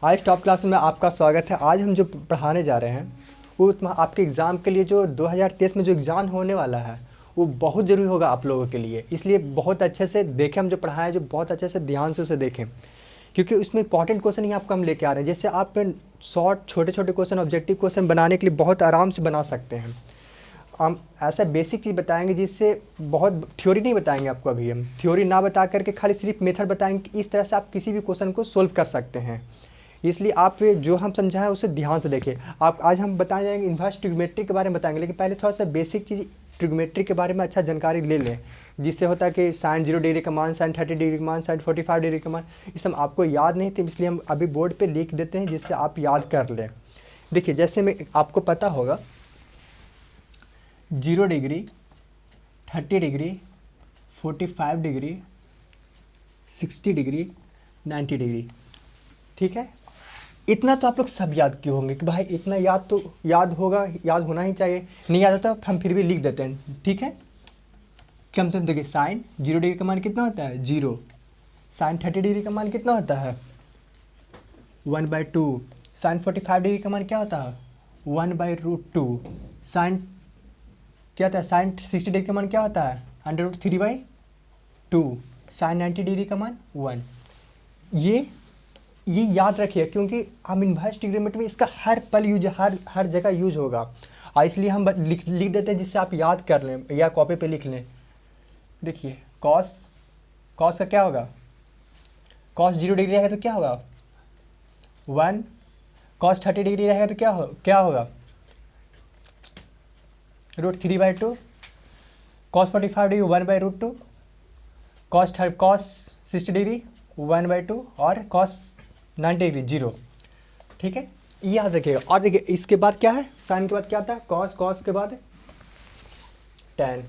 आज top class में आपका स्वागत है। आज हम जो पढ़ाने जा रहे हैं वो आपके एग्ज़ाम के लिए जो 2023 में जो एग्ज़ाम होने वाला है वो बहुत ज़रूरी होगा आप लोगों के लिए। इसलिए बहुत अच्छे से देखें, हम जो पढ़ाएं जो बहुत अच्छे से ध्यान से उसे देखें, क्योंकि उसमें इंपॉर्टेंट क्वेश्चन ही आपको हम लेके आ रहे हैं। जैसे आप शॉर्ट छोटे छोटे क्वेश्चन, ऑब्जेक्टिव क्वेश्चन बनाने के लिए बहुत आराम से बना सकते हैं। हम ऐसा बेसिक चीज़ बताएंगे जिससे बहुत थ्योरी नहीं बताएंगे आपको। अभी हम थ्योरी ना बता करके खाली सिर्फ मेथड बताएंगे कि इस तरह से आप किसी भी क्वेश्चन को सोल्व कर सकते हैं। इसलिए आप जो हम समझाएं उसे ध्यान से देखें। आप आज हम बताए जाएंगे इन्वर्स ट्रिग्नोमेट्री के बारे में बताएंगे, लेकिन पहले थोड़ा सा बेसिक चीज़ ट्रिग्नोमेट्री के बारे में अच्छा जानकारी ले लें, जिससे होता है कि साइन 0 डिग्री का मान, साइन 30 डिग्री का मान, साइन 45 डिग्री का मान, ये सब आपको याद नहीं थे, इसलिए हम अभी बोर्ड पे लिख देते हैं जिससे आप याद कर लें। देखिए, जैसे मैं आपको पता होगा 0 degree, 30 degree, 45 degree, 60 degree, 90 degree, ठीक है। इतना तो आप लोग सब याद किए होंगे कि भाई इतना याद तो याद होगा, याद होना ही चाहिए। नहीं याद होता हम फिर भी लिख देते हैं, ठीक है। कम से कम देखिए, साइन 0 डिग्री का मान कितना होता है? 0। साइन 30 डिग्री का मान कितना होता है? 1/2। साइन 45 डिग्री का मान क्या होता है? 1/√2। साइन क्या होता है? साइन 60 डिग्री का मान क्या होता है? √3/2। साइन 90 डिग्री का मान 1। ये याद रखिए, क्योंकि हम इन्वर्स ट्रिग्नोमेट्री में इसका हर पल यूज, हर जगह यूज होगा, और इसलिए हम लिख देते हैं जिससे आप याद कर लें या कॉपी पे लिख लें। देखिए, कॉस का क्या होगा? कॉस 0 डिग्री रहेगा तो क्या होगा? 1। कॉस 30 डिग्री रहेगा तो क्या होगा? √3/2। Cos 45 degree 1/√2। कॉस 60 डिग्री 1/2 और कॉस 90 डिग्री 0, ठीक है। ये याद रखिएगा। और देखिए, इसके बाद क्या है? साइन के बाद क्या आता है? कॉस के बाद टैन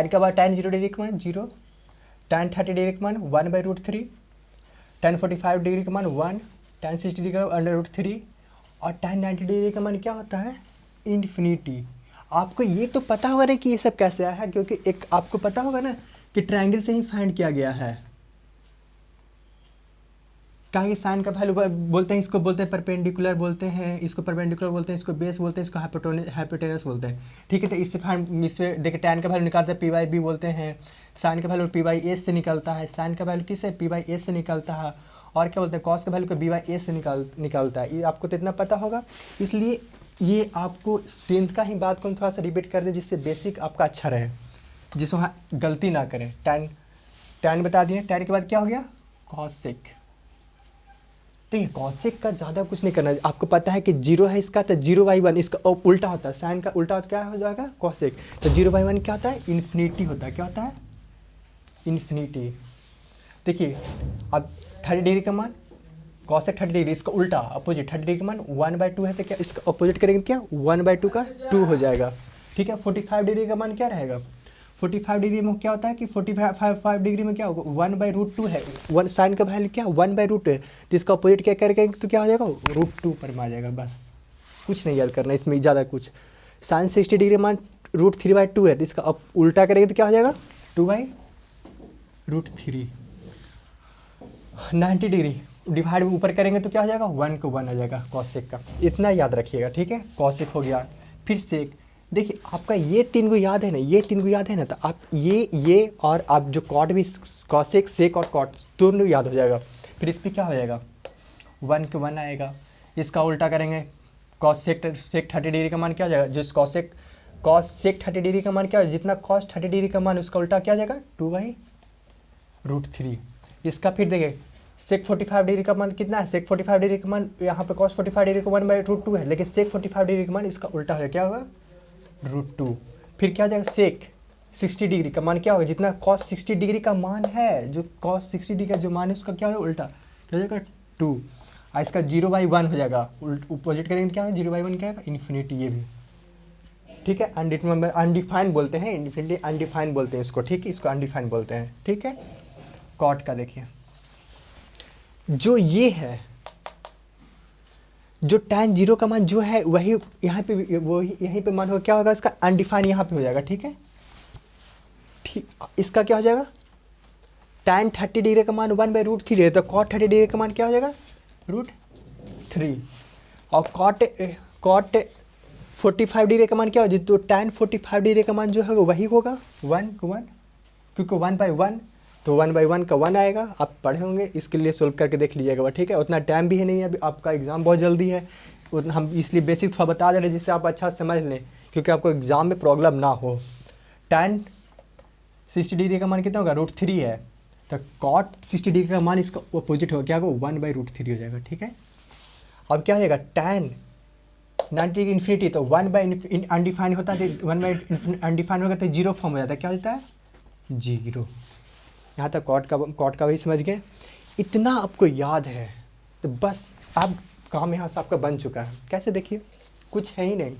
के बाद टैन 0 डिग्री का मान 0, टैन 30 डिग्री का मान 1/√3, टैन 45 डिग्री का मान 1, टैन 60 डिग्री का √3, और टैन 90 डिग्री का मान क्या होता है? इन्फिनिटी। आपको ये तो पता होगा ना कि ये सब कैसे आया है, क्योंकि एक आपको पता होगा ना कि ट्रायंगल से ही फाइंड किया गया है। कहीं साइन का वैल्यू बोलते हैं, इसको बोलते हैं परपेंडिकुलर बोलते हैं, इसको परपेंडिकुलर बोलते हैं, इसको बेस बोलते हैं, इसको हाइपोटेनस बोलते हैं, ठीक है। तो इससे देखिए, टैन का वैल्यू निकालते हैं P/B बोलते हैं, साइन का वैल्यू P/S से निकलता है, साइन का वैल्यू किससे? P/S से निकलता है, और क्या बोलते हैं? कॉस का वैल्यू को B/S से निकलता है। ये आपको तो इतना पता होगा। इसलिए ये आपको 10th का ही बात को थोड़ा सा रिपीट कर दे, जिससे बेसिक आपका अच्छा रहे, जिसको वहाँ गलती ना करें। टैन बता दिए, टैन के बाद क्या हो गया? कॉसेक। देखिए, कॉसेक का ज़्यादा कुछ नहीं करना है। आपको पता है कि 0 है इसका, तो 0/1 इसका उल्टा होता है। साइन का उल्टा क्या हो जाएगा? कॉसेक। तो 0/1 क्या होता है? इन्फिनिटी होता है। क्या होता है? इन्फिनिटी। देखिए, अब 30 डिग्री का मान कॉसेक 30 डिग्री, इसका उल्टा अपोजिट 30 डिग्री का मान 1/2 है, तो क्या इसका अपोजिट करेंगे? क्या 1/2 का 2 हो जाएगा, ठीक है। 45 डिग्री का मान क्या रहेगा? 45 डिग्री में क्या होता है कि 45 डिग्री में क्या होगा? 1/√2 है। साइन का वैल्यू क्या? 1/√2 है, तो इसका अपोजिट क्या करेंगे तो क्या हो जाएगा? √2 पर में आ जाएगा। बस कुछ नहीं याद करना इसमें ज़्यादा कुछ। साइन 60 डिग्री मान √3/2 है, तो इसका उल्टा करेंगे तो क्या हो जाएगा? 2/√3। 90 डिग्री डिवाइड ऊपर करेंगे तो क्या हो जाएगा? 1 को 1 आ जाएगा कॉसेक का। इतना याद रखिएगा, ठीक है। कॉसेक हो गया, फिर सेक। देखिए, आपका ये 3 को याद है ना, ये 3 को याद है ना, तो आप ये और आप जो कॉट भी, कॉसेक, सेक और कॉट दोनों याद हो जाएगा। फिर इस पर क्या हो जाएगा? 1 के 1 आएगा। इसका उल्टा करेंगे, सेक 30 डिग्री का मान क्या हो जाएगा? जिस सेक 30 डिग्री का मान क्या हो? जितना कॉस 30 डिग्री का मान उसका उल्टा क्या आ जाएगा? 2/√3। इसका फिर देखिए, सेक 45 डिग्री का मान कितना है? सेक 45 डिग्री का मान यहाँ पे कॉस 45 डिग्री का 1/√2 है, लेकिन सेक 45 डिग्री का मान इसका उल्टा हो जाएगा। क्या होगा? √2। फिर क्या हो जाएगा? सेक 60 डिग्री का मान क्या होगा? जितना कॉस 60 डिग्री का मान है, जो कॉस 60 डिग्री का जो मान है उसका क्या होगा? उल्टा क्या हो जाएगा? 2। और इसका 0/1 हो जाएगा। अपोजिट करेंगे क्या होगा? 0/1 क्या होगा? इन्फिनिटी। ये भी ठीक है। अनडिफाइंड बोलते हैं, इन्फिनिटी अनडिफाइंड बोलते हैं इसको, ठीक है। इसको अनडिफाइंड बोलते हैं, ठीक है। कॉट का देखिए, जो ये है, जो tan 0 का मान जो है वही यहाँ पे, वो यहीं पे मान होगा। क्या होगा? इसका अनडिफाइंड यहाँ पे हो जाएगा, ठीक है। ठीक, इसका क्या हो जाएगा? tan 30 डिग्री का मान 1/√3 है, तो cot 30 डिग्री का मान क्या हो जाएगा? √3। और कॉट 45 डिग्री का मान क्या हो, तो tan 45 डिग्री का मान जो है वही होगा 1 क्योंकि 1/1, तो 1/1 का 1 आएगा। आप पढ़े होंगे, इसके लिए सोल्व करके देख लीजिएगा, ठीक है। उतना टाइम भी है नहीं, अभी आपका एग्ज़ाम बहुत जल्दी है, उतना हम इसलिए बेसिक थोड़ा बता दे रहे हैं जिससे आप अच्छा समझ लें, क्योंकि आपको एग्ज़ाम में प्रॉब्लम ना हो। tan 60 डिग्री का मान कितना होगा, √3 है, तो cot 60 डिग्री का मान इसका अपोजिट होगा, क्या होगा 1/√3 हो जाएगा, ठीक है। अब क्या हो जाएगा, tan 90 डिग्री इन्फिनिटी, तो 1/अनडिफाइन होता है, 1/अनडिफाइन होगा तो 0 फॉर्म हो जाता है, क्या होता है 0। यहाँ तक कॉट का भी समझ गए। इतना आपको याद है तो बस अब काम यहाँ से आपका बन चुका है। कैसे, देखिए कुछ है ही नहीं,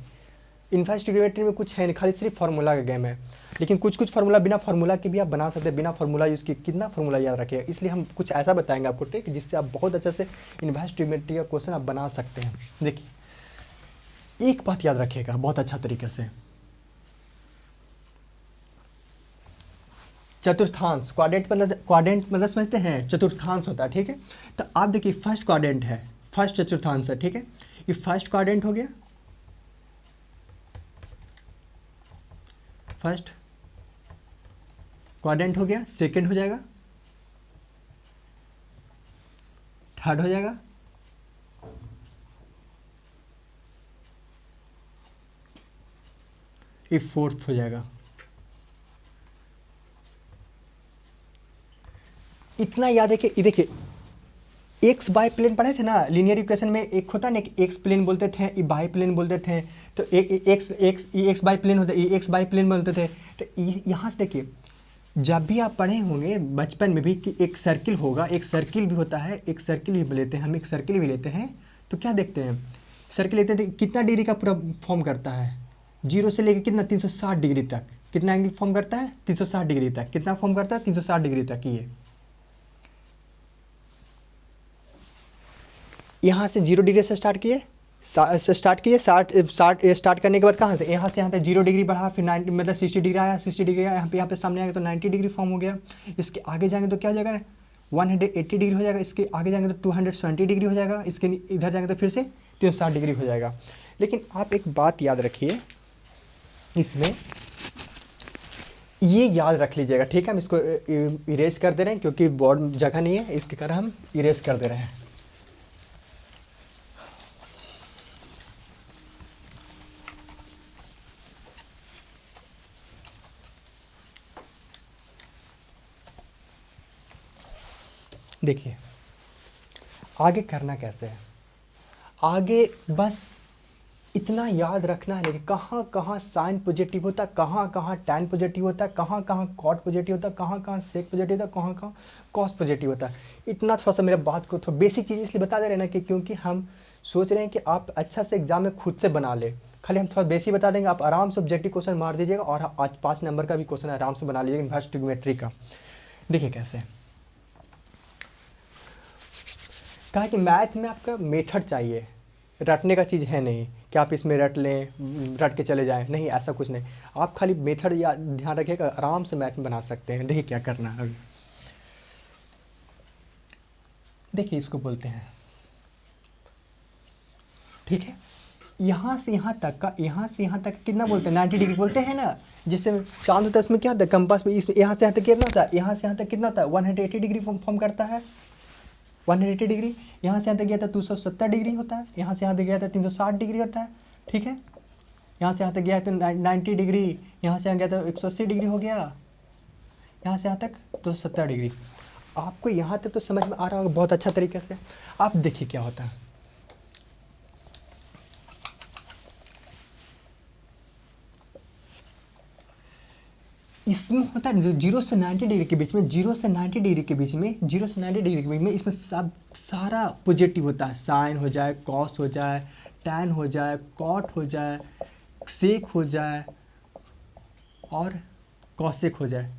इन्वर्स ट्रिग्नोमेट्री में कुछ है नहीं, खाली सिर्फ फार्मूला का गेम है। लेकिन कुछ फार्मूला बिना फार्मूला के भी आप बना सकते हैं, बिना फार्मूला यूज़ किए कितना फार्मूला याद रखिएगा। इसलिए हम कुछ ऐसा बताएंगे आपको ट्रिक जिससे आप बहुत अच्छे से इन्वर्स ट्रिग्नोमेट्री का क्वेश्चन आप बना सकते हैं। देखिए एक बात याद रखिएगा बहुत अच्छा तरीके से, चतुर्थांश, क्वाड्रेंट मतलब समझते हैं, चतुर्थांश होता है, ठीक है। तो आप देखिए फर्स्ट क्वाड्रेंट है, फर्स्ट चतुर्थांश है, ठीक है। ये फर्स्ट क्वाड्रेंट हो गया, फर्स्ट क्वाड्रेंट हो गया, सेकंड हो जाएगा, थर्ड हो जाएगा, ये फोर्थ हो जाएगा। इतना याद है कि ये देखिए एक्स बाई प्लेन पढ़े थे ना लीनियर इक्वेशन में, एक होता है ना कि एक्स प्लेन बोलते थे, ये बाई प्लेन बोलते थे, तो एक्स बाई प्लेन होता है, ये एक्स बाई प्लेन बोलते थे। तो यहाँ से देखिए जब भी आप पढ़े होंगे बचपन में भी कि एक सर्किल होगा, एक सर्किल भी होता है, एक सर्किल भी लेते हैं हम, एक सर्किल भी लेते हैं, तो क्या देखते हैं, सर्किल लेते हैं कितना डिग्री का पूरा फॉर्म करता है, 0 से लेकर कितना 360 डिग्री तक, कितना एंगल फॉर्म करता है 360 डिग्री तक, कितना फॉर्म करता है 360 डिग्री तक। ये यहाँ से 0 डिग्री से स्टार्ट किए, स्टार्ट करने के बाद कहाँ से, यहाँ से 0 डिग्री बढ़ा, फिर 90 मतलब 60 डिग्री आया, 60 डिग्री आया, यहाँ पे सामने आएगा तो 90 डिग्री फॉर्म हो गया। इसके आगे जाएंगे तो क्या हो जाएगा 180 डिग्री हो जाएगा, इसके आगे जाएंगे तो 220 डिग्री हो जाएगा, इसके इधर जाएंगे तो फिर से 360 डिग्री हो जाएगा। लेकिन आप एक बात याद रखिए, इसमें ये याद रख लीजिएगा, ठीक है। हम इसको इरेज कर दे रहे हैं क्योंकि बोर्ड जगह नहीं है, इसके कारण हम इरेज कर दे रहे हैं। देखिए आगे करना कैसे है, आगे बस इतना याद रखना है कि कहाँ कहाँ साइन पॉजिटिव होता है, कहाँ कहाँ टैन पॉजिटिव होता है, कहाँ कहाँ कॉट पॉजिटिव होता है, कहाँ कहाँ सेक पॉजिटिव होता है, कहाँ कहाँ कॉस पॉजिटिव होता है। इतना थोड़ा सा मेरे बात को थोड़ा बेसिक चीज़ इसलिए बता दे रहे हैं ना कि क्योंकि हम सोच रहे हैं कि आप अच्छा से एग्जाम में खुद से बना ले, खाली हम थोड़ा बेसिक बता देंगे, आप आराम से ऑब्जेक्टिव क्वेश्चन मार दीजिएगा और आज 5 नंबर का भी क्वेश्चन आराम से बना लीजिएगा इन्वर्स ट्रिग्नोमेट्री का। देखिए कैसे, कहा कि मैथ में आपका मेथड चाहिए, रटने का चीज़ है नहीं कि आप इसमें रट लें, रट के चले जाएं, नहीं ऐसा कुछ नहीं। आप खाली मेथड या ध्यान रखिएगा, आराम से मैथ में बना सकते हैं। देखिए क्या करना है अभी, देखिए इसको बोलते हैं, ठीक है, यहाँ से यहाँ तक का, यहाँ से यहाँ तक कितना बोलते हैं 90 डिग्री बोलते हैं ना। जिससे चांद होता है उसमें क्या होता है, कंपास में इसमें यहाँ से यहाँ तक कितना होता है, यहाँ से यहाँ तक कितना होता है 180 डिग्री फॉर्म करता है, 180 डिग्री। यहाँ से यहाँ तक गया था 270 डिग्री होता है, यहाँ से यहाँ तक गया था 360 डिग्री होता है, ठीक है। यहाँ से यहाँ तक गया था 90 डिग्री, यहाँ से यहाँ गया था 180 डिग्री हो गया, यहाँ से यहाँ तक 270 डिग्री। आपको यहाँ तक तो समझ में आ रहा होगा बहुत अच्छा तरीके से। आप देखिए क्या होता है, इसमें होता है 0 से 90 डिग्री के बीच में, 0 से 90 डिग्री के बीच में, 0 से 90 डिग्री के बीच में इसमें सब सारा पॉजिटिव होता है, साइन हो जाए, कॉस हो जाए, टैन हो जाए, कॉट हो जाए, सेक हो जाए और कॉसेक हो जाए,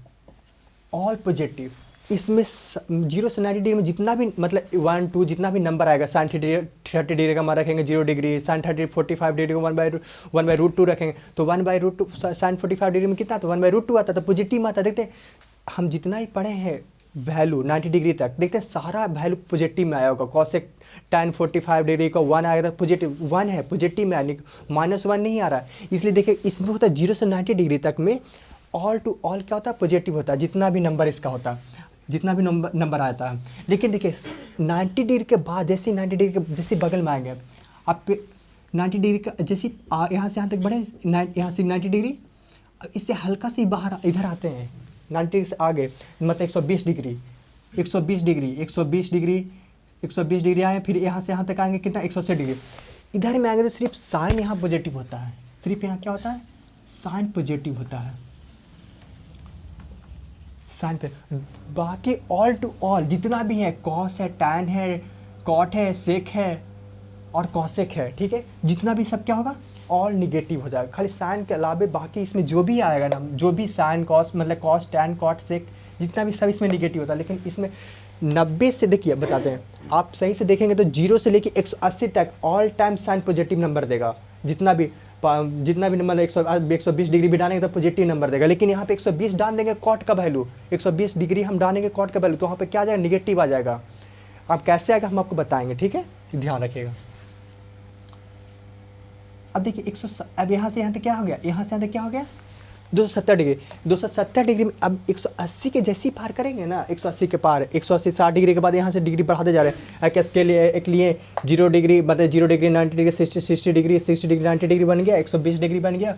ऑल पॉजिटिव। इसमें 0 से 90 डिग्री में जितना भी मतलब 1 2 जितना भी नंबर आएगा, साइन 30 डिग्री का मान रखेंगे 0 डिग्री, साइन 45 डिग्री को 1/√2 रखेंगे, तो 1/√2 साइन 45 डिग्री में कितना आता है 1/√2 आता है, तो पॉजिटिव आता है। देखते हम जितना ही पढ़े हैं वैल्यू 90 डिग्री तक देखते हैं सारा वैल्यू पॉजिटिव में आया होगा। कॉसेक tan 45 डिग्री का 1 आएगा तो पॉजिटिव 1 है, पॉजिटिव में आने -1 नहीं आ रहा है। इसलिए देखिए इसमें होता है 0 से 90 डिग्री तक में ऑल टू ऑल क्या होता है, पॉजिटिव होता है, जितना भी नंबर इसका होता है, जितना भी नंबर आता है। लेकिन देखिए 90 डिग्री के बाद जैसे 90 डिग्री के जैसे बगल में आएंगे आप 90 डिग्री का जैसे यहाँ से यहाँ तक बढ़े, यहाँ से 90 डिग्री, इससे हल्का सी बाहर इधर आते हैं 90 डिग्री से आगे, मतलब 120 डिग्री 120 डिग्री 120 डिग्री 120 डिग्री आए, फिर यहाँ से यहाँ तक आएंगे कितना 180 डिग्री। इधर में आएंगे तो सिर्फ साइन यहाँ पॉजिटिव होता है, सिर्फ यहाँ क्या होता है, साइन पॉजिटिव होता है, साइन पे। बाकी ऑल टू ऑल जितना भी है, कॉस है, टैन है, कॉट है, सेक है और कॉसेक है, ठीक है, जितना भी सब क्या होगा, ऑल निगेटिव हो जाएगा। खाली साइन के अलावे बाकी इसमें जो भी आएगा ना, जो भी साइन कॉस मतलब कॉस टैन कॉट सेक जितना भी सब इसमें निगेटिव होता है। लेकिन इसमें 90 से देखिए बताते हैं, आप सही से देखेंगे तो 0 से लेके 180 तक all time sine positive number देगा। जितना भी नंबर 120 डिग्री भी डालेंगे तो पॉजिटिव नंबर देगा। लेकिन यहाँ पे 120 डाल देंगे कॉट का वैल्यू, 120 डिग्री हम डालेंगे कॉट का वैल्यू, तो वहाँ पे क्या आ जाएगा, निगेटिव आ जाएगा। अब कैसे आएगा हम आपको बताएंगे, ठीक है, ध्यान रखिएगा। अब देखिए अब यहाँ से यहाँ तक क्या हो गया, यहाँ से यहाँ तक क्या हो गया 270 डिग्री। 270 डिग्री में अब 180 के जैसी पार करेंगे ना, 180 के पार 180 60 डिग्री के बाद यहाँ से डिग्री बढ़ाते जा रहे हैं। इसके लिए एक लिए 0 डिग्री मतलब 0 degree 90 degree 60 degree 60 degree 90 degree बन गया, 120 डिग्री बन गया,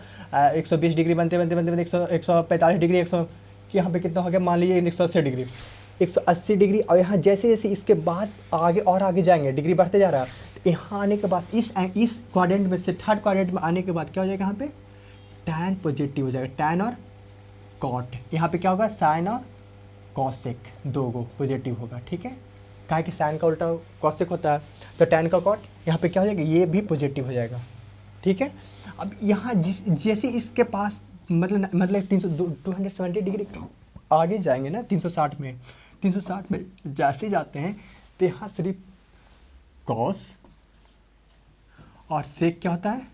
120 डिग्री बनते बनते बनते बनते 145 डिग्री, 100 यहाँ पे कितना हो गया, मान लीजिए 180 डिग्री 180 डिग्री। और यहाँ जैसे जैसे इसके बाद आगे और आगे जाएंगे, डिग्री बढ़ते जा रहा है। तो यहाँ आने के बाद इस क्वाड्रेंट में से थर्ड क्वाड्रेंट में आने के बाद क्या हो जाएगा, यहाँ पे टैन पॉजिटिव हो जाएगा, टैन और कॉट। यहाँ पे क्या होगा, साइन और कॉसेक दो गो पॉजिटिव होगा, ठीक है, काहे कि साइन का उल्टा कॉसेक होता है, तो टैन का कॉट यहाँ पे क्या हो जाएगा, ये भी पॉजिटिव हो जाएगा, ठीक है। अब यहाँ जैसे इसके पास मतलब 270 डिग्री आगे जाएंगे ना, 360 में जैसे जाते हैं तो यहाँ सिर्फ कॉस और सेक क्या होता है,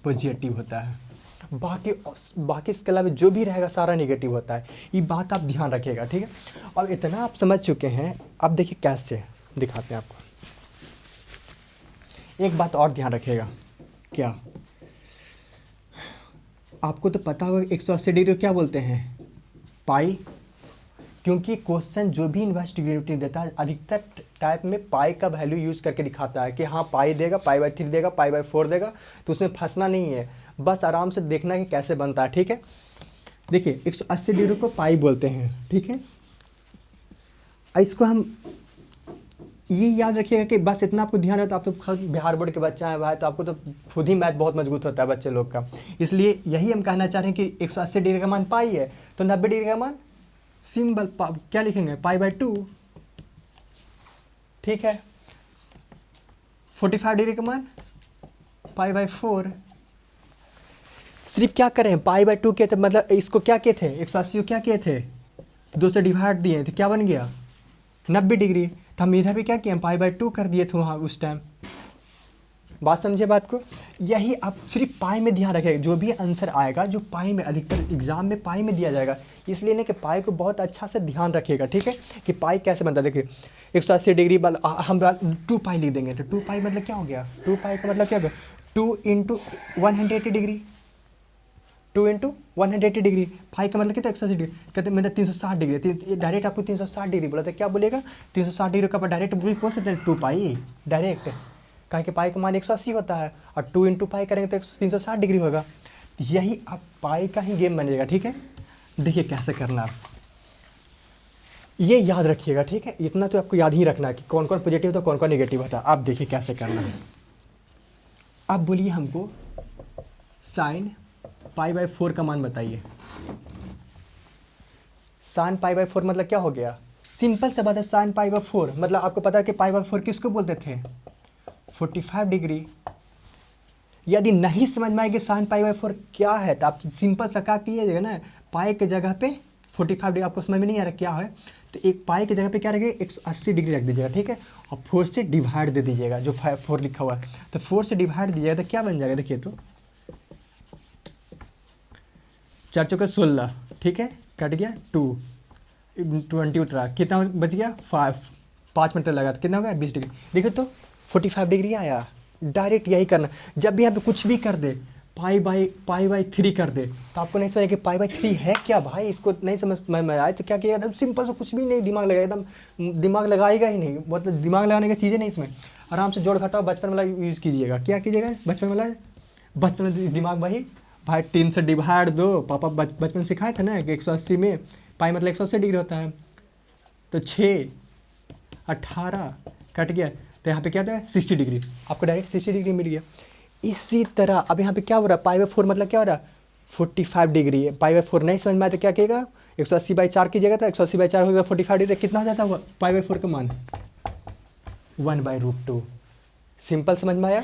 पॉजिटिव होता है। बाकी इसके अलावा जो भी रहेगा सारा नेगेटिव होता है। ये बात आप ध्यान रखिएगा, ठीक है। अब इतना आप समझ चुके हैं, अब देखिए कैसे दिखाते हैं आपको। एक बात और ध्यान रखिएगा, क्या आपको तो पता होगा 180 डिग्री क्या बोलते हैं, पाई, क्योंकि क्वेश्चन जो भी इनवर्स डेरिवेटिव देता है अधिकतर टाइप में पाई का वैल्यू यूज़ करके दिखाता है कि हाँ पाई देगा, पाई/3 देगा, पाई/4 देगा। तो उसमें फंसना नहीं है, बस आराम से देखना है कि कैसे बनता है, ठीक है। देखिए 180 डिग्री को पाई बोलते हैं, ठीक है। इसको हम ये याद रखिएगा कि बस इतना आपको ध्यान है, तो आप तो बिहार बोर्ड के बच्चा है भाई, तो आपको तो खुद ही मैथ बहुत मजबूत होता है बच्चे लोग का। इसलिए यही हम कहना चाह रहे हैं कि 180 डिग्री का मान पाई है, तो 90 डिग्री का मान सिंबल क्या लिखेंगे, पाई/2, ठीक है। 45 डिग्री का मान पाई/4। सिर्फ क्या करें, पाई/2 के थे, मतलब इसको क्या किए थे, 180 को क्या किए थे, 2 से डिवाइड दिए थे, क्या बन गया 90 डिग्री। तो हम इधर भी क्या किए, पाई/2 कर दिए थे वहाँ उस टाइम। बात समझे बात को। यही आप सिर्फ पाई में ध्यान रखिएगा, जो भी आंसर आएगा जो पाई में, अधिकतर एग्जाम में पाई में दिया जाएगा, इसलिए ना कि पाई को बहुत अच्छा से ध्यान रखिएगा, ठीक है, कि पाई कैसे बनता है। देखिए 180 डिग्री हम 2 पाई लिख देंगे, तो 2 पाई मतलब क्या हो गया, 2 पाई का मतलब क्या हो गया, 2 × 180 डिग्री, 2 × 180 डिग्री। पाई का मतलब कितना, 180 डिग्री, कहते मतलब 360 डिग्री। डायरेक्ट आपको 360 डिग्री बोला था, क्या बोलेगा 360 डिग्री का डायरेक्ट बोल सकते हैं 2 पाई डायरेक्ट, कहा कि पाई का मान 180 होता है, और 2 × पाई करेंगे तो 360 डिग्री होगा। यही आप पाई का ही गेम बनेगा, ठीक है। देखिए कैसे करना, आप ये याद रखिएगा, ठीक है। इतना तो आपको याद ही रखना है कि कौन कौन पॉजिटिव होता है, कौन कौन नेगेटिव होता है। आप देखिए कैसे करना है। आप बोलिए हमको साइन पाई/4 का मान बताइए। साइन पाई/4 मतलब क्या हो गया, सिंपल सा बात है। साइन पाई/4 मतलब आपको पता है कि पाई/4 किसको बोलते थे, 45 डिग्री। यदि नहीं समझ में आएगी साइन पाई/4 क्या है, तो आप सिंपल सा क्या कीजिएगा ना, पाई के जगह पे 45 डिग्री, आपको समझ में नहीं आ रहा क्या है, तो एक पाई की जगह पे क्या रखिएगा 180 डिग्री रख दीजिएगा, ठीक है। और 4 से डिवाइड दे दीजिएगा, जो 4 लिखा हुआ है, तो 4 से डिवाइड दीजिएगा तो क्या बन जाएगा, देखिए तो 4 × 16, ठीक है, कट गया 2, 20 उतरा, कितना बच गया 5 मिनट लगा, तो कितना हो गया 20 डिग्री। देखो तो 45 डिग्री आया। डायरेक्ट यही करना, जब भी यहाँ पे कुछ भी कर दे पाई बाई 3 कर दे, तो आपको नहीं समझ कि पाई बाई 3 है क्या भाई, इसको नहीं समझ में आए तो क्या किया, एकदम सिंपल से कुछ भी नहीं दिमाग लगाए, एकदम दिमाग लगाएगा ही नहीं, मतलब दिमाग लगाने की चीज़ें नहीं इसमें, आराम से जोड़ घटाओ बचपन वाला यूज़ कीजिएगा। क्या कीजिएगा बचपन वाला, बचपन में दिमाग भाई 3 से डिवाइड दो, पापा बचपन सिखाए थे ना कि 180 में पाई मतलब 180 डिग्री होता है, तो 6 18 कट गया, तो यहाँ पे क्या था 60 डिग्री, आपको डायरेक्ट 60 डिग्री मिल गया। इसी तरह अब यहाँ पे क्या हो रहा है, पाई/4 मतलब क्या हो रहा है 45 डिग्री है। पाई/4 नहीं समझ में आया तो क्या कीजिएगा, 180/4 कीजिएगा, तो 180/4 हो गया 45 डिग्री, कितना हो जाता है पाई/4 का मान 1/√2। सिंपल समझ में आया,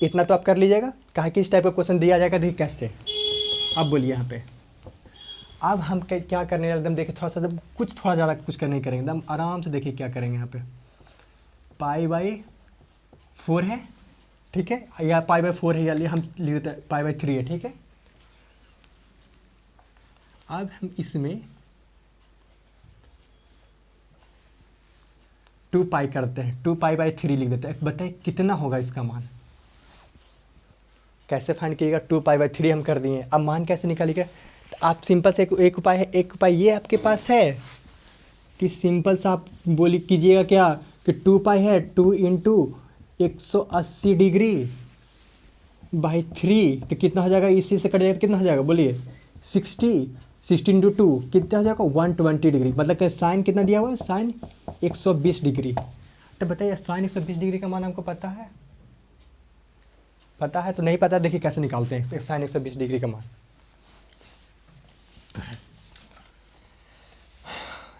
इतना तो आप कर लीजिएगा। कहा कि इस टाइप का क्वेश्चन दिया जाएगा, देखिए कैसे। अब बोलिए यहाँ पे, अब हम क्या करने एकदम देखिए, थोड़ा सा कुछ थोड़ा ज़्यादा कुछ करने नहीं करेंगे, एकदम आराम से देखिए क्या करेंगे। यहाँ पे पाई/4 है, ठीक है, या पाई/4 है, या हम लिख देते हैं पाई/3 है, ठीक है। अब हम इसमें 2 पाई करते हैं, 2 पाई/3 लिख देते हैं। बताइए कितना होगा इसका मान, कैसे फाइंड कीजिएगा। 2 पाई/3 हम कर दिए, अब मान कैसे निकालिएगा, तो आप सिंपल से एक उपाय है, एक उपाय ये आपके पास है कि सिंपल सा आप बोली कीजिएगा क्या कि 2 पाई है, 2 इंटू 180 डिग्री बाई 3, तो कितना हो जाएगा, इसी से कट जाएगा, कितना हो जाएगा बोलिए 60 इंटू 2 कितना हो जाएगा 120 डिग्री, मतलब कि साइन कितना दिया हुआ है, साइन 120 डिग्री। तो बताइए साइन 120 डिग्री का मान हमको पता है, पता है तो नहीं पता, देखिए कैसे निकालते हैं साइन 120 डिग्री का मान।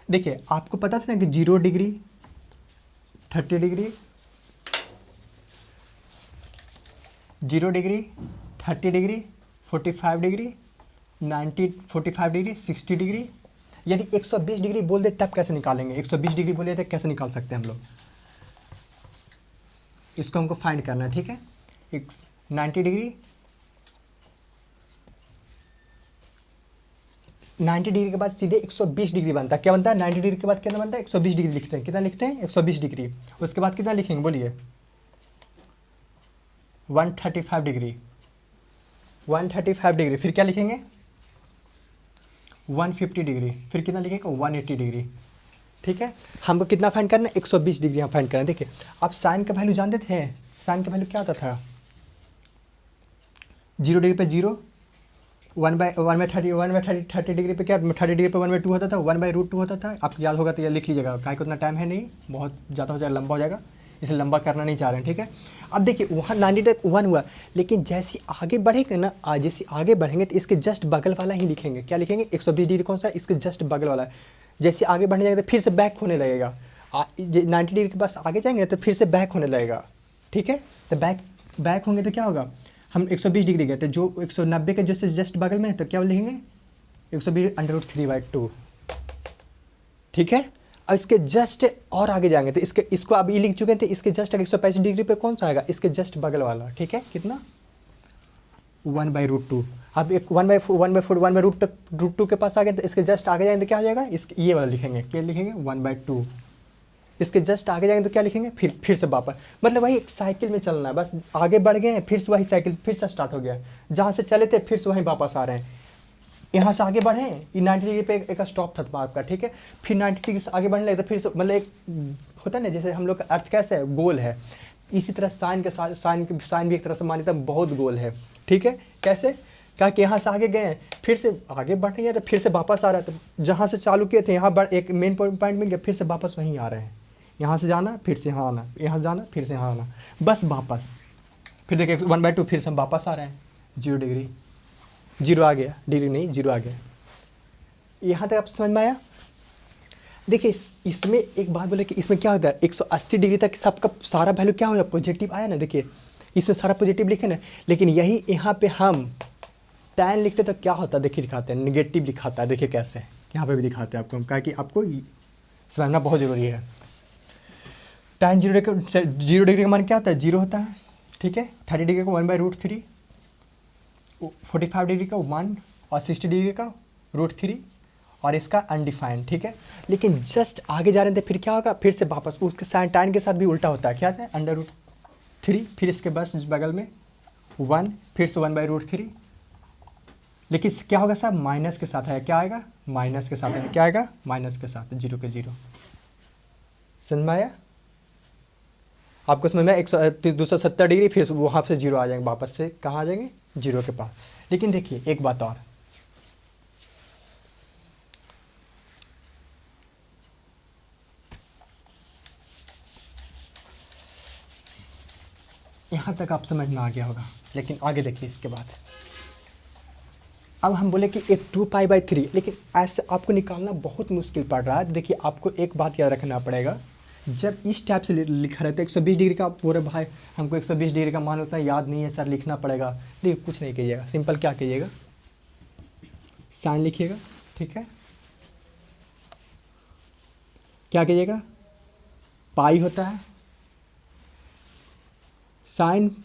देखिए आपको पता था ना कि 0 degree 30 degree, 0 degree 30 degree 45 degree 45 degree 60 degree. यदि 120 डिग्री बोल दे तब कैसे निकालेंगे, 120 डिग्री बोले तो कैसे निकाल सकते हैं हम लोग, इसको हमको फाइंड करना है, ठीक है। 90 डिग्री 90 डिग्री के बाद सीधे 120 डिग्री बनता है, क्या बनता है 90 डिग्री के बाद कितना बनता है 120 डिग्री लिखते हैं, कितना लिखते हैं 120 डिग्री। उसके बाद कितना लिखेंगे बोलिए 135 डिग्री, 135 डिग्री, फिर क्या लिखेंगे 150 डिग्री, फिर कितना लिखेंगे 180 डिग्री, ठीक है। हमको कितना फाइंड करना है 120 डिग्री हम फाइंड करना है। देखिए आप साइन का वैल्यू जानते थे, साइन का वैल्यू क्या होता था 0 डिग्री पे 0, 1/30 डिग्री पे क्या 30 डिग्री पे 1/2 होता था, 1/√2 होता था। आपको याद होगा तो ये लिख लीजिएगा, काहे को उतना टाइम है नहीं, बहुत ज़्यादा हो जाएगा, लंबा हो जाएगा, इसे लंबा करना नहीं चाह रहे हैं, ठीक है। अब देखिए वहाँ 90 तक 1 हुआ, लेकिन जैसे आगे बढ़ेंगे ना, जैसे आगे बढ़ेंगे तो इसके जस्ट बगल वाला ही लिखेंगे, क्या लिखेंगे 120 डिग्री कौन सा, इसके जस्ट बगल वाला है। जैसे आगे बढ़ने जाएंगे तो फिर से बैक होने लगेगा, 90 डिग्री के पास आगे जाएंगे तो फिर से बैक होने लगेगा, ठीक है। तो बैक होंगे तो क्या होगा, हम 120 डिग्री गए थे, जो 190 के जस्ट बगल में है, तो क्या लिखेंगे 120 √3/2, ठीक है। और इसके जस्ट और आगे जाएंगे तो इसको अब ये लिख चुके थे, इसके जस्ट 165 डिग्री पे कौन सा आएगा, इसके जस्ट बगल वाला, ठीक है, कितना 1/√2। अब एक 1/2 के पास आ गए तो इसके जस्ट आगे जाएंगे तो क्या हो जाएगा, ये वाला लिखेंगे, क्या लिखेंगे 1/2। इसके जस्ट आगे जाएंगे तो क्या लिखेंगे, फिर से वापस, मतलब वही एक साइकिल में चलना है, बस आगे बढ़ गए हैं फिर से वही साइकिल फिर से स्टार्ट हो गया, जहाँ से चले थे फिर से वहीं वापस आ रहे हैं। यहाँ से आगे बढ़े, ये 90 डिग्री पे एक स्टॉप था आपका, ठीक है। फिर 90 डिग्री से आगे बढ़ने लगे तो फिर से मतलब एक होता है ना, जैसे हम लोग का अर्थ कैसे है, गोल है, इसी तरह साइन भी एक तरह से मान्यता बहुत गोल है, ठीक है। कैसे, क्या कि यहाँ से आगे गए हैं फिर से आगे बढ़ रहे हैं तो फिर से वापस आ रहा है, तो जहाँ से चालू किए थे यहाँ एक मेन पॉइंट मिल गया, फिर से वापस वहीं आ रहे हैं, यहाँ से जाना फिर से यहाँ आना, यहाँ जाना फिर से यहाँ आना, बस वापस। फिर देखिए 1/2 फिर से हम वापस आ रहे हैं, 0 डिग्री 0 आ गया, डिग्री नहीं 0 आ गया। यहाँ तक आप समझ में आया। देखिए इसमें एक बात बोले कि इसमें क्या होता है 180 डिग्री तक सबका सारा वैल्यू क्या होगा पॉजिटिव आया ना, देखिए इसमें सारा पॉजिटिव लिखे ना, लेकिन यही यहाँ पे हम tan लिखते तो क्या होता है, देखिए दिखाते हैं निगेटिव लिखाता है, देखिए कैसे यहाँ पे भी दिखाते हैं आपको हम, कहा कि आपको समझना बहुत ज़रूरी है। tan 0 डिग्री का मान क्या होता है 0 होता है, ठीक है। 30 डिग्री का 1/√3, 45 डिग्री का 1 और 60 डिग्री का √3 और इसका अनडिफाइंड, ठीक है। लेकिन जस्ट आगे जा रहे थे, फिर क्या होगा, फिर से वापस उसके साइन टाइन के साथ भी उल्टा होता है, क्या है √3, फिर इसके बस बगल में 1, फिर से 1/√3। लेकिन क्या होगा साहब, माइनस के साथ है, क्या आएगा, माइनस के साथ है, क्या आएगा, माइनस के साथ, 0 के 0। समझ में आया आपको? समझ में 270 डिग्री, फिर वहाँ से 0 आ जाएंगे, वापस से कहाँ आ जाएंगे, 0 के पास। लेकिन देखिए एक बात और, यहाँ तक आप समझ में आ गया होगा। लेकिन आगे देखिए इसके बाद, अब हम बोले कि एक 2π/3, लेकिन ऐसे आपको निकालना बहुत मुश्किल पड़ रहा है। देखिए आपको एक बात याद रखना पड़ेगा, जब इस टाइप से लिखा रहता है 120 डिग्री का, पूरे भाई हमको 120 डिग्री का मान उतना याद नहीं है सर, लिखना पड़ेगा। देखिए कुछ नहीं कीजिएगा, सिंपल क्या कीजिएगा, साइन लिखिएगा, ठीक है। क्या कीजिएगा, पाई होता है साइन,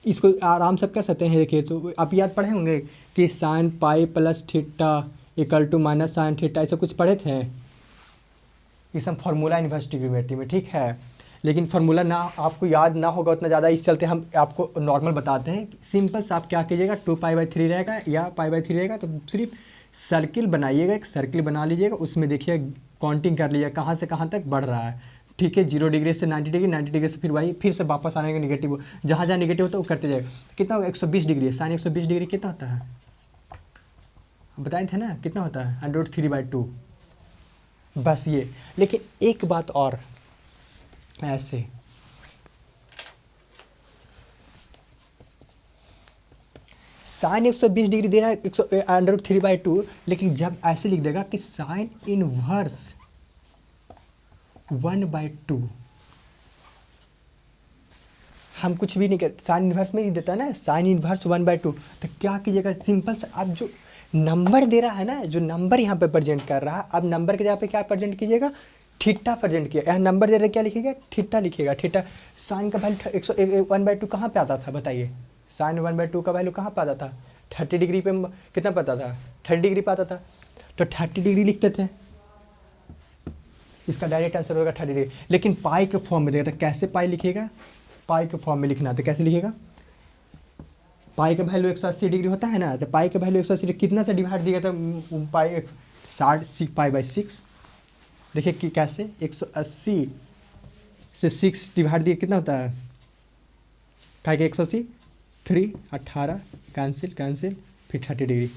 इसको आराम से कर सकते हैं। देखिए तो आप याद पढ़े होंगे कि sine pi plus theta equal to minus sine theta, ऐसा कुछ पढ़े थे, ये सब फार्मूला यूनिवर्सिटी ट्रिग्नोमेट्री में, ठीक है। लेकिन फार्मूला ना आपको याद ना होगा उतना ज़्यादा, इस चलते हम आपको नॉर्मल बताते हैं। सिंपल से आप क्या कीजिएगा, 2π/3 रहेगा या π/3 रहेगा, तो सिर्फ सर्किल बनाइएगा, एक सर्किल बना लीजिएगा, उसमें देखिए काउंटिंग कर लीजिएगा कहाँ से कहाँ तक बढ़ रहा है, ठीक है। 0 डिग्री से 90 डिग्री, 90 डिग्री से फिर वही फिर से वापस आने का निगेटिव, जहाँ जहाँ निगेटिव होता है वो करते जाएगा। कितना होगा, 120 डिग्री, साइन 120 डिग्री कितना होता है, बताए थे ना, कितना होता है, √3/2, बस ये। लेकिन एक बात और, ऐसे साइन 120 डिग्री दे रहा है √3/2, लेकिन जब ऐसे लिख देगा कि साइन इनवर्स 1/2, हम कुछ भी नहीं कर, साइन इनवर्स में ही देता है ना, साइन इनवर्स 1/2, तो क्या कीजिएगा, सिंपल से आप जो नंबर दे रहा है ना, जो नंबर यहाँ पे प्रेजेंट कर रहा है, अब नंबर के जगह पे क्या प्रेजेंट कीजिएगा, थीटा प्रेजेंट किया, यहाँ नंबर दे रहे क्या लिखिएगा, थीटा लिखिएगा, थीटा। साइन का वैल्यू 1/2 कहाँ पे आता था बताइए, साइन 1/2 का वैल्यू कहाँ पे आता था, 30 डिग्री पे कितना पता था, 30 डिग्री पे आता था, तो 30 डिग्री लिखते थे, इसका डायरेक्ट आंसर होगा 30 डिग्री। लेकिन पाई के फॉर्म में देगा, तो कैसे पाई लिखिएगा, पाई के फॉर्म में लिखना, तो कैसे लिखिएगा, पाई का वैल्यू 180 डिग्री होता है ना, तो पाई का वैल्यू 180 डिग्री कितना से डिवाइड दिया था, पाई 60 π/6, देखिए कि कैसे 180 से 6 डिवाइड दिया कितना होता है, क्या 180, 3 18 कैंसिल कैंसिल, फिर 30 डिग्री,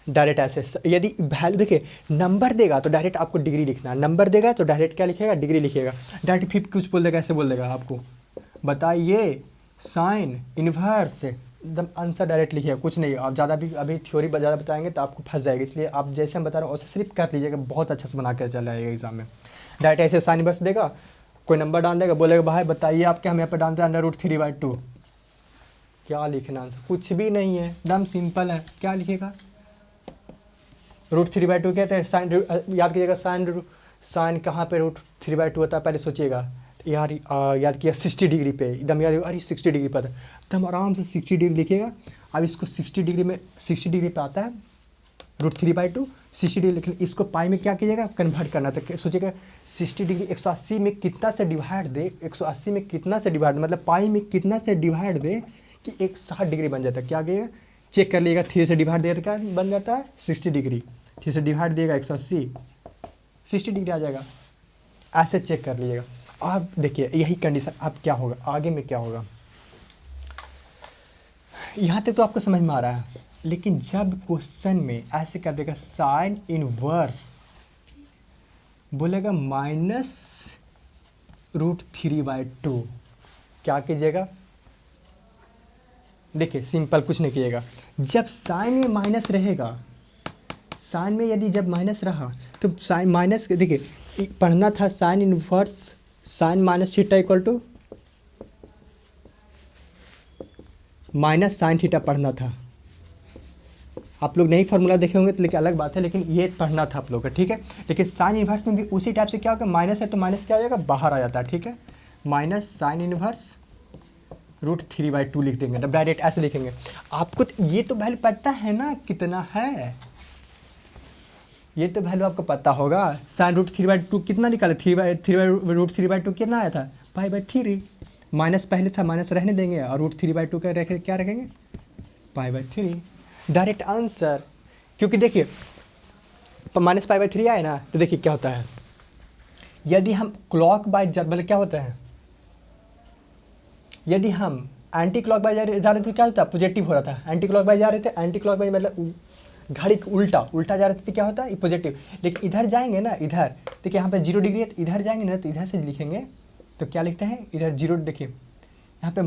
डायरेक्ट ऐसे। यदि वैल्यू देखिए नंबर देगा तो डायरेक्ट आपको डिग्री लिखना, नंबर देगा तो डायरेक्ट क्या लिखेगा, डिग्री लिखिएगा, डायरेक्ट फिर कुछ बोल देगा, ऐसे बोल देगा आपको, बताइए साइन इनवर्स, एकदम आंसर डायरेक्ट लिखिएगा, कुछ नहीं। आप ज़्यादा भी अभी थ्योरी ज़्यादा बताएंगे तो आपको फंस जाएगा, इसलिए आप जैसे हम बता रहे हैं वैसे सिर्फ कर लीजिएगा, बहुत अच्छा से बना कर चला जाएगा एग्जाम में। डायरेक्ट ऐसे साइन इनवर्स देगा, कोई नंबर डाल देगा, बोलेगा भाई बताइए आपके, हम यहाँ पर डालते हैं √3/2, क्या लिखना आंसर, कुछ भी नहीं है, एकदम सिंपल है, क्या लिखेगा, √3/2 कहते हैं, साइन याद कीजिएगा, साइन कहाँ पे √3/2 होता है, पहले सोचिएगा यार, याद किया 60 डिग्री पे, एकदम याद, अरे 60 डिग्री पर, तो हम आराम से 60 डिग्री लिखिएगा। अब इसको 60 डिग्री में 60 डिग्री पे आता है √3/2, 60 डिग्री, लेकिन इसको पाई में क्या कीजिएगा, कन्वर्ट करना, तो सोचिएगा 60 डिग्री 180 में कितना से डिवाइड दे, 180 में कितना से डिवाइड, मतलब पाई में कितना से डिवाइड दे कि 160 डिग्री बन जाता है, क्या कीजिएगा, चेक कर लीजिएगा, 3 से डिवाइड देगा तो क्या बन जाता है, 60 डिग्री, 3 से डिवाइड देगा 180, 60 डिग्री आ जाएगा, ऐसे चेक कर लीजिएगा। अब देखिए यही कंडीशन, अब क्या होगा, आगे में क्या होगा, यहाँ तक तो आपको समझ में आ रहा है। लेकिन जब क्वेश्चन में ऐसे कर देगा साइन इनवर्स, बोलेगा -√3/2, क्या कीजिएगा, देखिए सिंपल कुछ नहीं कीजिएगा, जब साइन में माइनस रहेगा, साइन में यदि जब माइनस रहा तो साइन माइनस, देखिए पढ़ना था sine inverse sine minus theta equal to minus sine theta पढ़ना था। आप लोग नहीं फार्मूला देखे होंगे तो लेकिन अलग बात है, लेकिन ये पढ़ना था आप लोग का, ठीक है। लेकिन साइन इनवर्स में भी उसी टाइप से क्या होगा, माइनस है तो माइनस क्या आ जाएगा, बाहर आ जाता है, ठीक है, माइनस साइन इनवर्स √3/2 लिख देंगे, तब डायरेक्ट ऐसे लिखेंगे। आपको तो ये तो वैल्यू पता है ना कितना है, ये तो वैल्यू आपको पता होगा। साइन रूट 3/2 कितना निकाले, 3/√3/2 कितना आया था, π/3। माइनस पहले था, माइनस रहने देंगे और √3/2 का रखें, क्या रखेंगे, π/3। Direct answer. क्योंकि देखिए -π/3 आए ना, तो देखिए क्या होता है, यदि हम क्लॉक वाइज मतलब क्या होता है, यदि हम एंटी क्लॉक वाइज जा रहे थे क्या होता है, पॉजिटिव हो रहा था। एंटी क्लॉक वाइज जा रहे थे, एंटी क्लॉक वाइज मतलब घड़ी उल्टा उल्टा जा रहे थे, क्या होता है, पॉजिटिव। लेकिन इधर जाएंगे ना, इधर देखिए यहाँ पे 0 डिग्री है, तो इधर जाएंगे ना, तो इधर से लिखेंगे तो क्या लिखते हैं, इधर 0, देखिए यहाँ पे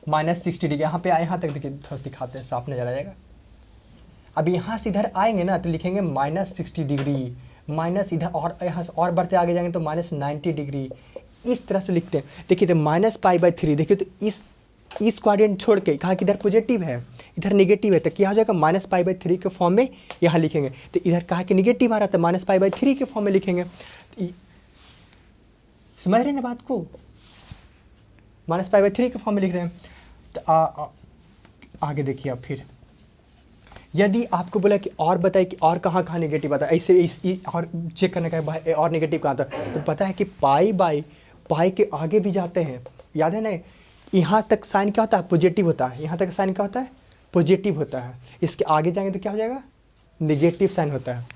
-60 डिग्री, यहाँ पे आए, यहाँ तक देखिए थोड़ा सा दिखाते हैं, साफ नजर आ जाएगा। अब यहाँ से इधर आएंगे ना, तो लिखेंगे -60 डिग्री, माइनस इधर और यहाँ से और बढ़ते आगे जाएंगे तो -90 डिग्री, इस तरह से लिखते हैं। देखिए तो -π/3, देखिए तो इस क्वाड्रेंट छोड़ के कहाँ कि इधर पॉजिटिव है, इधर नेगेटिव है, तो क्या हो जाएगा, -π/3 के फॉर्म में यहाँ लिखेंगे। तो इधर कहाँ कि नेगेटिव आ रहा था, -π/3 के फॉर्म में लिखेंगे। समझ रहे हैं ना बात को, -π/3 के फॉर्म में लिख रहे हैं। तो आगे देखिए अब फिर, यदि आपको बोला कि और बताए कि और कहाँ कहाँ नेगेटिव आता है, ऐसे और चेक करने का है और नेगेटिव कहाँ आता है, तो पता है कि पाई के आगे भी जाते हैं, याद है ना, यहाँ तक साइन क्या होता है, पॉजिटिव होता है, यहाँ तक साइन क्या होता है, पॉजिटिव होता है। इसके आगे जाएंगे तो क्या हो जाएगा, नेगेटिव साइन होता है।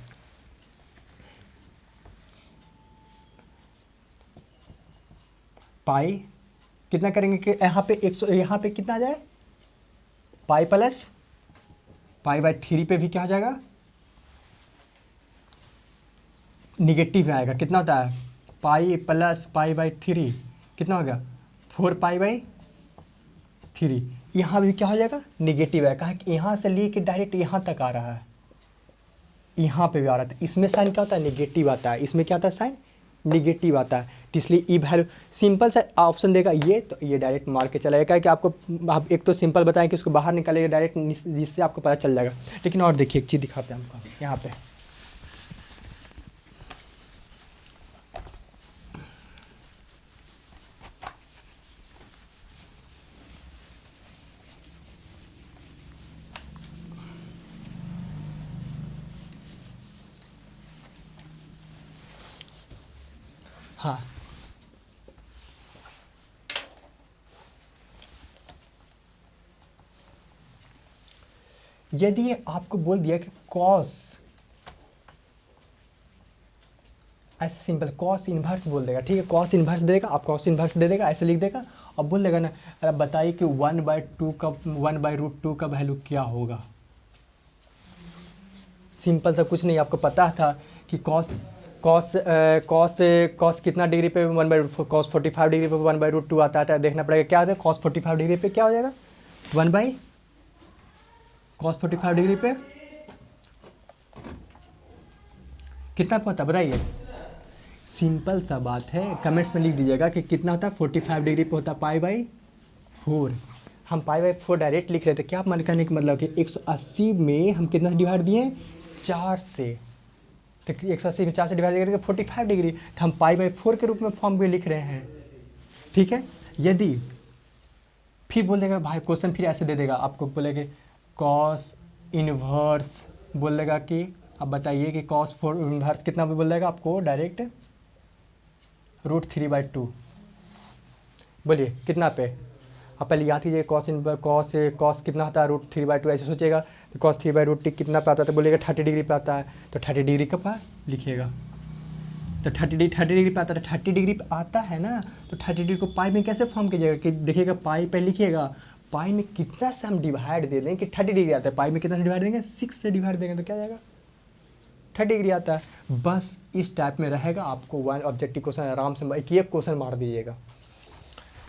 पाई कितना करेंगे कि यहाँ पे 100, यहाँ पे कितना आ जाए, π/3 पे भी क्या हो जाएगा, निगेटिव आएगा। कितना होता है, π+π/3 कितना हो गया, 4π/3। यहाँ भी क्या हो जाएगा, निगेटिव आएगा। कहा कि यहाँ से लेके डायरेक्ट यहाँ तक आ रहा है, यहाँ पे भी आ रहा था, इसमें साइन क्या होता है, निगेटिव आता है, इसमें क्या आता है, साइन निगेटिव आता है। तो इसलिए ई वैल्यू सिंपल सा ऑप्शन देगा ये, तो ये डायरेक्ट मार के चलाएगा कि आपको, आप एक तो सिंपल बताएं कि उसको बाहर निकालेगा डायरेक्ट, जिससे आपको पता चल जाएगा। लेकिन और देखिए एक चीज़ दिखाते हैं हमको यहाँ पे, हाँ यदि आपको बोल दिया कि कॉस, ऐसे सिंपल कॉस इन्वर्स बोल देगा, ठीक है, कॉस इन्वर्स दे देगा, आप कॉस इन्वर्स दे देगा, ऐसे लिख देगा और बोल देगा ना, अरे बताइए कि 1/2 का 1/√2 का वैल्यू क्या होगा। सिंपल सा कुछ नहीं, आपको पता था कि कॉस कितना डिग्री पे cos 45 डिग्री पे 1/√2 आता है। देखना पड़ेगा क्या होता है, cos 45 डिग्री पे क्या हो जाएगा, cos 45 डिग्री पे कितना पता बताइए। सिंपल सा बात है, कमेंट्स में लिख दीजिएगा कि कितना होता है, 45 डिग्री पे होता है π/4। हम π/4 डायरेक्ट लिख रहे थे, क्या मान करने का मतलब कि 180 में हम कितना से डिवाइड दिए, 4 से, तो 180 में 4 से डिवाइड करके 45 डिग्री, तो हम π/4 के रूप में फॉर्म में लिख रहे हैं, ठीक है। यदि फिर बोल देगा भाई क्वेश्चन फिर ऐसे दे देगा, आपको बोलेगा कॉस इन्वर्स, बोल देगा कि अब बताइए कि cos 4 इन्वर्स कितना भी बोल देगा आपको डायरेक्ट, √3/2। बोलिए कितना पे, आप पहले याद कीजिए, कॉस कितना होता है, √3/2, ऐसे सोचेगा तो cos 3/2 कितना पे आता है, तो बोलेगा 30 डिग्री पे आता है, तो 30 डिग्री का पा लिखिएगा, तो 30 डिग्री पे आता है, 30 डिग्री पे आता है ना, तो 30 डिग्री को पाई में कैसे फॉर्म कीजिएगा कि देखिएगा, पाई पे लिखिएगा, पाई में कितना से हम डिवाइड दे दें कि 30 डिग्री आता है, पाई में कितना से डिवाइड देंगे, 6 से डिवाइड देंगे तो क्या जाएगा, 30 डिग्री आता है। बस इस टाइप में रहेगा, आपको वन ऑब्जेक्टिव क्वेश्चन आराम से एक क्वेश्चन मार दीजिएगा।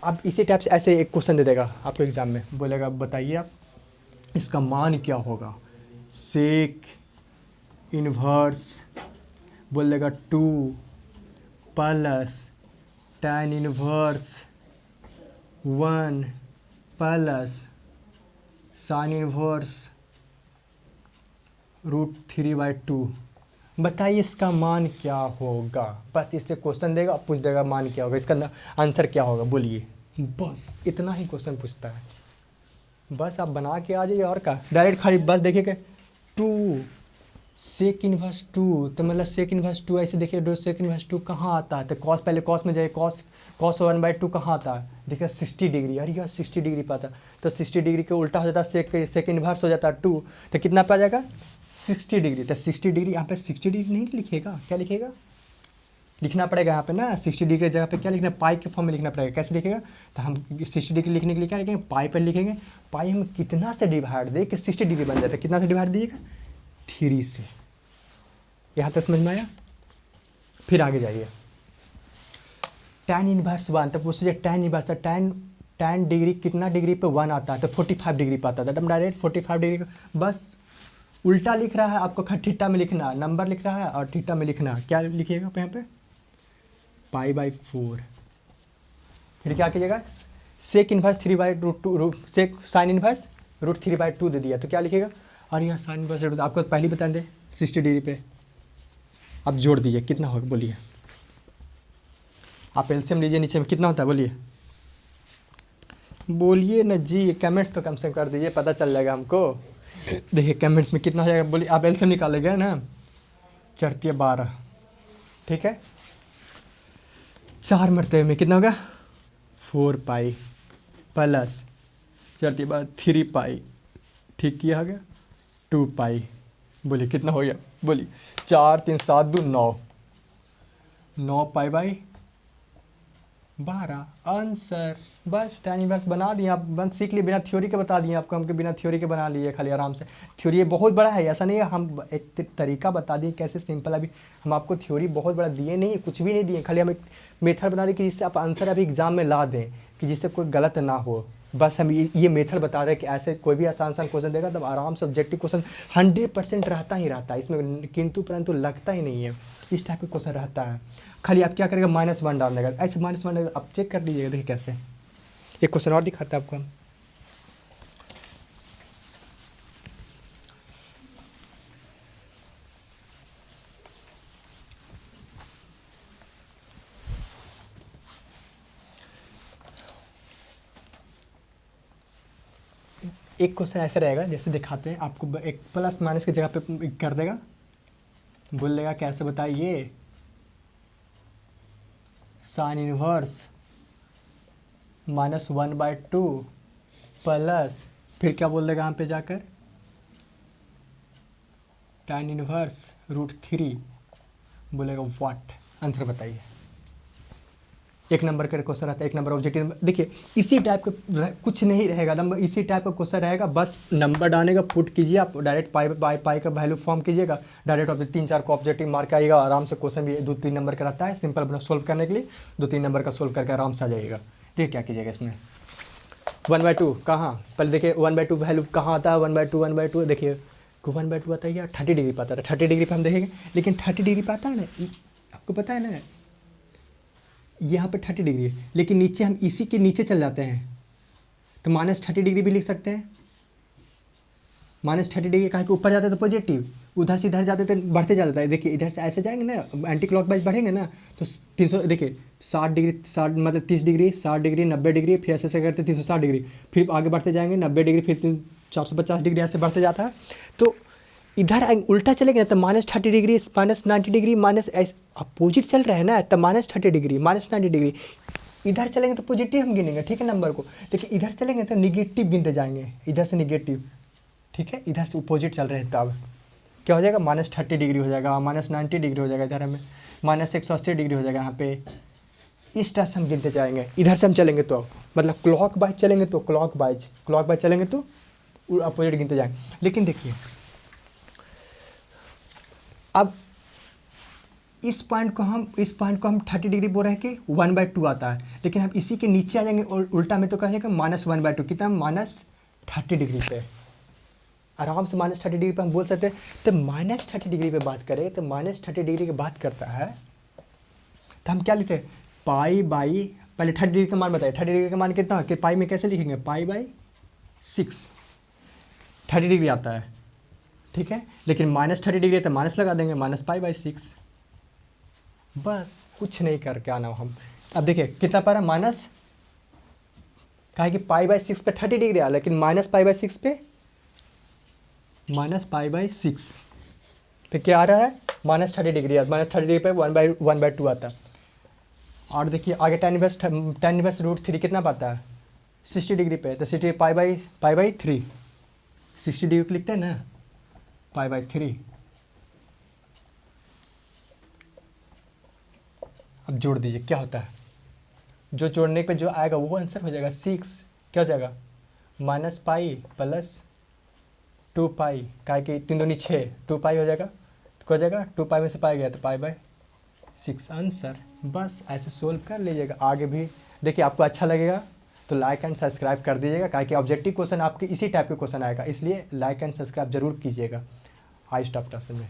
अब इसी टाइप से ऐसे एक क्वेश्चन दे देगा आपको एग्जाम में, बोलेगा बताइए आप इसका मान क्या होगा, सेक इन्वर्स बोल देगा 2 plus tan inverse 1 plus sin inverse √3/2। बताइए इसका मान क्या होगा। बस इससे क्वेश्चन देगा, पूछ देगा मान क्या होगा, इसका आंसर क्या होगा, बोलिए। बस इतना ही क्वेश्चन पूछता है, बस आप बना के आ जाइए, और क्या डायरेक्ट खाली बस देखिए कि 2 सेक इनवर्स टू, तो मतलब सेक इनवर्स टू ऐसे देखिए, सेक इनवर्स टू कहाँ आता है, तो कॉस, पहले कॉस में जाए, कॉस कॉस 1/2 कहाँ आता है, देखिए 60 डिग्री, अरे यार 60 डिग्री पाता, तो 60 डिग्री के उल्टा हो जाता है, सेक इनवर्स हो जाता है 2, तो कितना पे आ जाएगा 60 डिग्री, तो 60 डिग्री यहाँ पे 60 डिग्री नहीं लिखेगा, क्या लिखेगा, लिखना पड़ेगा यहाँ पे ना 60 डिग्री की जगह पे क्या लिखना, पाई के फॉर्म में लिखना पड़ेगा, कैसे लिखेगा, तो हम 60 डिग्री लिखने के लिए क्या लिखेंगे, पाई पर लिखेंगे, पाई हम कितना से डिवाइड दे कि 60 डिग्री बन जाता है, कितना से डिवाइड दिएगा 3 से, यहाँ तक समझ में आया। फिर आगे जाइए, tan इनवर्स 1, तब पूछ लीजिए tan इनवर्स, tan डिग्री कितना डिग्री पे 1 आता है, तो 45 डिग्री पे आता है, तो हम डायरेक्ट 45 डिग्री बस उल्टा लिख रहा है, आपको थीटा में लिखना, नंबर लिख रहा है और थीटा में लिखना, क्या लिखिएगा आप यहाँ पे π/4, फिर क्या कीजिएगा, सेक इनवर्स 3/√2, सेक साइन इनवर्स √3/2 दे दिया, तो क्या लिखेगा, और यहाँ साइन इनवर्स आपको पहले ही बता दें 60 डिग्री पे, अब जोड़ दीजिए कितना होगा, बोलिए आप एलसीएम लीजिए, नीचे में कितना होता है, बोलिए बोलिए ना जी, कमेंट्स तो कम से कम कर दीजिए, पता चल जाएगा हमको, देखिए कमेंट्स में कितना हो जाएगा, बोलिए आप एलसीएम निकालेंगे ना, 4×12, ठीक है, 4 मरतबे में कितना होगा 4π प्लस 4×3π, ठीक किया हो गया 2π, बोलिए कितना हो गया, बोलिए 4 3 7 2 9, 9π/12 आंसर, बस tan इनवर्स बना दिए आप, बस सीख लिए, बिना थ्योरी के बता दिए आपको, हमको बिना थ्योरी के बना लिए खाली आराम से, थ्योरी बहुत बड़ा है, ऐसा नहीं है, हम एक तरीका बता दिए कैसे सिंपल, अभी हम आपको थ्योरी बहुत बड़ा दिए नहीं, कुछ भी नहीं दिए, खाली हम एक मेथड बना दिए कि जिससे आप आंसर अभी एग्जाम में ला दें, कि जिससे कोई गलत ना हो, बस हम ये मेथड बता रहे हैं कि ऐसे कोई भी आसान क्वेश्चन देगा तब आराम से ऑब्जेक्टिव क्वेश्चन 100% रहता ही रहता है, इसमें किंतु परंतु लगता ही नहीं है, इस टाइप का क्वेश्चन रहता है, खाली आप क्या करेगा -1 डाल देगा, ऐसे -1 आप चेक कर लीजिएगा, देखिए कैसे, एक क्वेश्चन और दिखाता है आपको हम, एक क्वेश्चन ऐसा रहेगा, जैसे दिखाते हैं आपको, एक प्लस माइनस की जगह पे कर देगा, बोल देगा कैसे बताइए, साइन इनवर्स -1/2 प्लस, फिर क्या बोल देगा यहाँ पे जाकर tan इनवर्स √3, बोलेगा व्हाट, आंसर बताइए, एक नंबर का क्वेश्चन रहता है, एक नंबर ऑब्जेक्टिव, देखिए इसी टाइप का कुछ नहीं रहेगा, नंबर इसी टाइप का क्वेश्चन रहेगा, बस नंबर डालने का पुट कीजिए आप, डायरेक्ट पाई का वैल्यू फॉर्म कीजिएगा, डायरेक्ट ऑब्जेक्ट 3-4 को ऑब्जेक्टिव मार्क आएगा, आराम से क्वेश्चन भी 2-3 नंबर का रहता है, सिंपल अपना सोल्व करने के लिए 2-3 नंबर का सोल्व करके आराम से आ जाएगा। देखिए क्या कीजिएगा इसमें, 1/2 कहाँ, पहले देखिए 1/2 वैल्यू कहाँ आता है, 1/2 देखिए 1/2 आता है यार 30 डिग्री पाता है, 30 डिग्री पर हम देखेंगे, लेकिन 30 डिग्री पाता है ना, आपको पता है ना यहाँ पे 30 डिग्री है, लेकिन नीचे हम इसी के नीचे चल जाते हैं, तो -30 डिग्री भी लिख सकते हैं, -30 डिग्री कहाँ के ऊपर जाते हैं तो पॉजिटिव, उधर से इधर जाते तो बढ़ते जाता है, देखिए इधर से ऐसे जाएंगे ना, एंटी क्लॉकवाइज बढ़ेंगे ना, तो 300 देखिए 60 डिग्री, 60 मतलब 30 डिग्री, 60 डिग्री, 90 डिग्री, फिर ऐसे करते 360 डिग्री, फिर आगे बढ़ते जाएंगे 90 डिग्री, फिर 450 डिग्री, ऐसे बढ़ते जाता है, तो इधर उल्टा चलेंगे ना तो -30 डिग्री, -90 डिग्री, माइनस अपोजिट चल रहा है ना, तो -30 डिग्री, -90 डिग्री, इधर चलेंगे तो पॉजिटिव हम गिनेंगे, ठीक है नंबर को, लेकिन इधर चलेंगे तो निगेटिव गिनते जाएंगे, इधर से निगेटिव, ठीक है, इधर से अपोजिट चल रहे हैं, तब क्या हो जाएगा -30 डिग्री हो जाएगा, -90 डिग्री हो जाएगा, इधर हमें -180 डिग्री हो जाएगा, यहाँ पे इस तरह से हम गिनते जाएंगे, इधर से हम चलेंगे तो मतलब क्लॉक वाइज चलेंगे तो क्लॉक वाइज चलेंगे तो अपोजिट गिनते जाएंगे, लेकिन देखिए अब इस पॉइंट को हम 30 डिग्री बोल रहे हैं कि 1/2 आता है, लेकिन हम इसी के नीचे आ जाएंगे और उल्टा में तो कहेंगे -1/2, कितना -30 डिग्री पे, आराम से -30 डिग्री पे हम बोल सकते हैं, तो -30 डिग्री पे बात करें तो -30 डिग्री की बात करता है, तो हम क्या लिखते हैं π/, पहले 30 डिग्री का मान बताइए, 30 डिग्री का मान कितना, कि पाई में कैसे लिखेंगे, π/6, 30 डिग्री आता है, ठीक है, लेकिन -30 डिग्री तो माइनस लगा देंगे, -π/6, बस कुछ नहीं करके आना हम, अब देखिए कितना पा रहा माइनस, कहा कि π/6 पे 30 डिग्री आया, लेकिन -π/6 पे -π/6, फिर क्या आ रहा है, -30 डिग्री, -30 डिग्री पे 1/2 आता है। और देखिए आगे tan इनवर्स √3 कितना पाता है, 60 डिग्री पे, तो 60 π/3, 60 डिग्री को लिखते हैं ना, π/3। अब जोड़ दीजिए क्या होता है, जो जोड़ने पे जो आएगा वो आंसर हो जाएगा 6, क्या हो जाएगा -π + 2π, काय कि 3 दूनी 6, 2π हो जाएगा, तो हो जाएगा 2π में से पाई गया तो π/6 आंसर। बस ऐसे सोल्व कर लीजिएगा। आगे भी देखिए, आपको अच्छा लगेगा तो लाइक एंड सब्सक्राइब कर दीजिएगा, क्या कि ऑब्जेक्टिव क्वेश्चन आपके इसी टाइप के क्वेश्चन आएगा, इसलिए लाइक एंड सब्सक्राइब जरूर कीजिएगा। आई स्टॉप क्लास में।